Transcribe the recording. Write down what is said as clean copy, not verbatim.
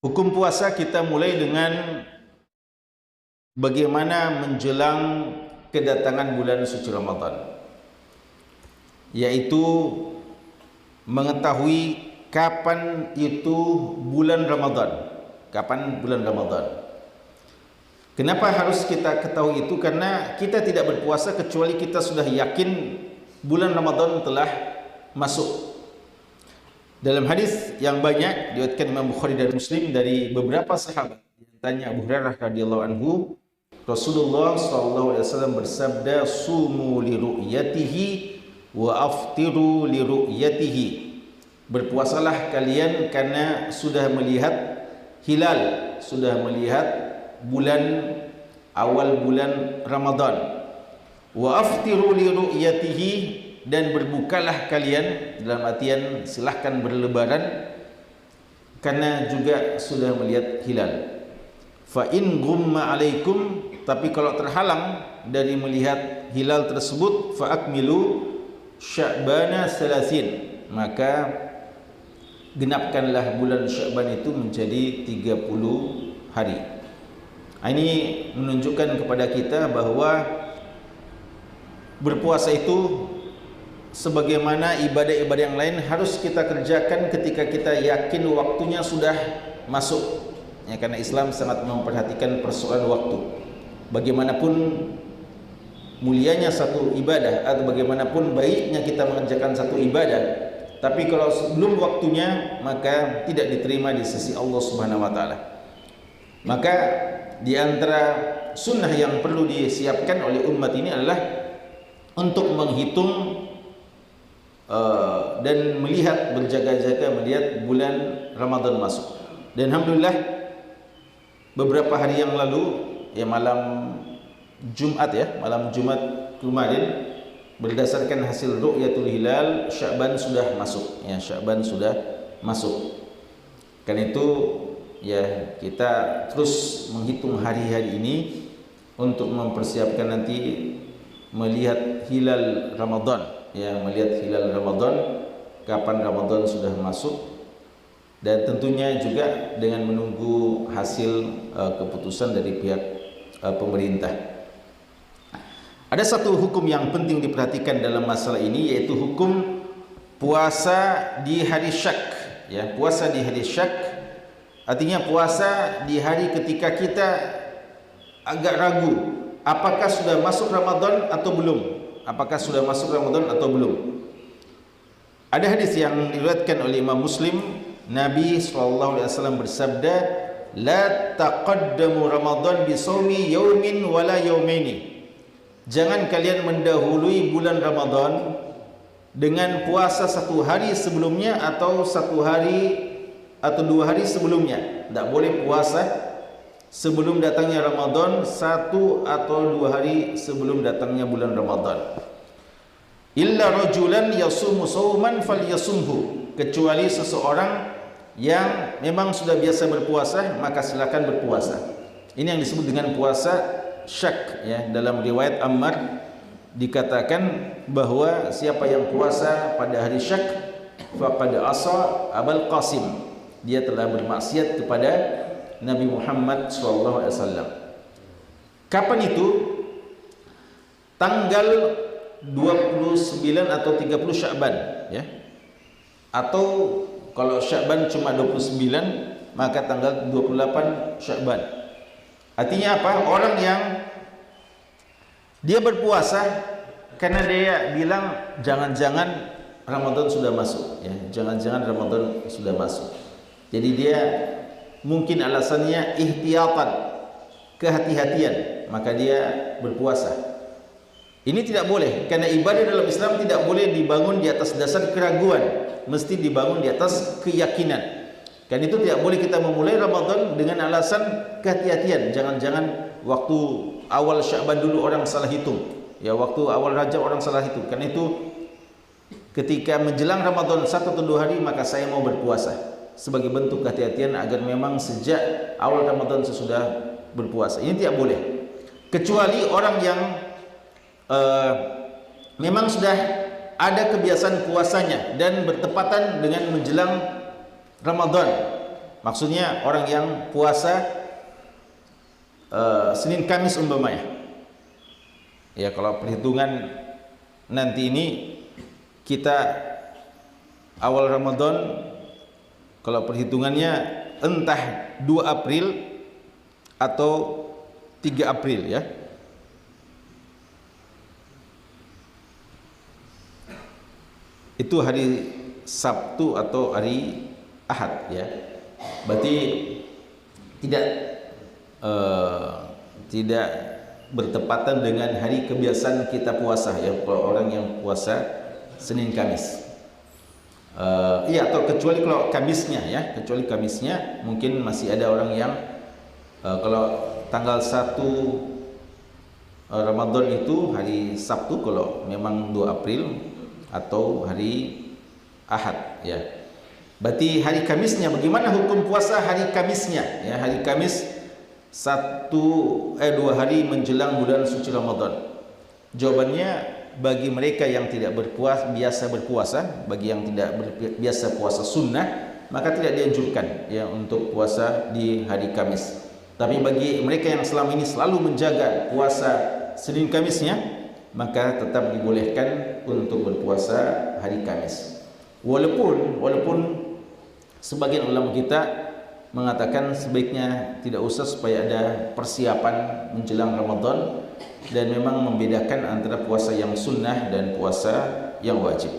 Hukum puasa kita mulai dengan bagaimana menjelang kedatangan bulan suci Ramadan, yaitu mengetahui kapan itu bulan Ramadan. Kapan bulan Ramadan? Kenapa harus kita ketahui itu? Karena kita tidak berpuasa kecuali kita sudah yakin bulan Ramadan telah masuk. Dalam hadis yang banyak diriwayatkan Imam Bukhari dan Muslim dari beberapa sahabat, tanya Abu Hurairah radhiyallahu anhu, Rasulullah SAW bersabda, "Sumu li ru'yatihi wa aftiru li ru'yatihi." Berpuasalah kalian karena sudah melihat hilal, sudah melihat awal bulan Ramadan. Wa aftiru li ru'yatihi, dan berbukalah kalian, dalam artian silahkan berlebaran karena juga sudah melihat hilal. Fa in gumma alaikum, tapi kalau terhalang dari melihat hilal tersebut, fa akmilu sya'bana salasin, maka genapkanlah bulan Sya'ban itu menjadi 30 hari. Ini menunjukkan kepada kita bahwa berpuasa itu sebagaimana ibadah-ibadah yang lain harus kita kerjakan ketika kita yakin waktunya sudah masuk, ya, karena Islam sangat memperhatikan persoalan waktu. Bagaimanapun mulianya satu ibadah atau bagaimanapun baiknya kita mengerjakan satu ibadah, tapi kalau sebelum waktunya maka tidak diterima di sisi Allah Subhanahu wa taala. Maka di antara sunnah yang perlu disiapkan oleh umat ini adalah untuk menghitung dan melihat, berjaga-jaga melihat bulan Ramadan masuk. Dan alhamdulillah beberapa hari yang lalu, ya malam Jumat kemarin, berdasarkan hasil ru'yatul hilal, Sya'ban sudah masuk, ya, Sya'ban sudah masuk. Karena itu ya kita terus menghitung hari-hari ini untuk mempersiapkan nanti melihat hilal Ramadan, ya, melihat hilal Ramadan, kapan Ramadan sudah masuk, dan tentunya juga dengan menunggu hasil keputusan dari pihak pemerintah. Ada satu hukum yang penting diperhatikan dalam masalah ini, yaitu hukum puasa di hari syak, ya, puasa di hari syak, artinya puasa di hari ketika kita agak ragu apakah sudah masuk Ramadan atau belum. Apakah sudah masuk Ramadan atau belum? Ada hadis yang diriwayatkan oleh Imam Muslim, Nabi SAW bersabda, "La taqaddamu Ramadan bi shaumi yaumin wala yaumaini." Jangan kalian mendahului bulan Ramadan dengan puasa satu hari sebelumnya atau satu hari atau 2 hari sebelumnya. Tidak boleh puasa sebelum datangnya Ramadan 1 atau 2 hari sebelum datangnya bulan Ramadan. Illa rajulan yasumu sauman falyasumhu, kecuali seseorang yang memang sudah biasa berpuasa, maka silakan berpuasa. Ini yang disebut dengan puasa syak, ya. Dalam riwayat Ammar dikatakan bahwa siapa yang puasa pada hari syak faqad asa Abul Qasim, dia telah bermaksiat kepada Nabi Muhammad SAW. Kapan itu? Tanggal 29 atau 30 Sya'ban, ya. Atau kalau Sya'ban cuma 29, maka tanggal 28 Sya'ban. Artinya apa? Orang yang dia berpuasa karena dia bilang jangan-jangan Ramadan sudah masuk, ya. Jangan-jangan Ramadan sudah masuk. Jadi dia mungkin alasannya ihtiyatan, kehati-hatian, maka dia berpuasa. Ini tidak boleh, karena ibadah dalam Islam tidak boleh dibangun di atas dasar keraguan, mesti dibangun di atas keyakinan. Karena itu tidak boleh kita memulai Ramadan dengan alasan kehati-hatian. Jangan-jangan waktu awal Sya'ban dulu orang salah hitung, ya, waktu awal Rajab orang salah hitung. Karena itu ketika menjelang Ramadan 1 atau 2 hari, maka saya mau berpuasa sebagai bentuk kehati-hatian agar memang sejak awal Ramadan sesudah berpuasa. Ini tidak boleh, kecuali orang yang memang sudah ada kebiasaan puasanya dan bertepatan dengan menjelang Ramadan, Maksudnya orang yang puasa Senin Kamis umpamanya. Ya, kalau perhitungan nanti ini kita awal Ramadan, kalau perhitungannya entah 2 April atau 3 April ya. Itu hari Sabtu atau hari Ahad ya. Berarti tidak bertepatan dengan hari kebiasaan kita puasa ya, kalau orang yang puasa Senin Kamis. Iya, atau kecuali kalau Kamisnya ya, kecuali Kamisnya mungkin masih ada orang yang kalau tanggal 1 Ramadan itu hari Sabtu kalau memang 2 April atau hari Ahad ya. Berarti hari Kamisnya bagaimana hukum puasa hari Kamisnya ya, hari Kamis 2 hari menjelang bulan suci Ramadan. Jawabannya, bagi mereka yang tidak biasa berpuasa, bagi yang tidak biasa puasa sunnah, maka tidak dianjurkan ya untuk puasa di hari Kamis. Tapi bagi mereka yang selama ini selalu menjaga puasa Senin Kamisnya, maka tetap dibolehkan untuk berpuasa hari Kamis. Walaupun sebagian ulama kita mengatakan sebaiknya tidak usah, supaya ada persiapan menjelang Ramadan dan memang membedakan antara puasa yang sunnah dan puasa yang wajib.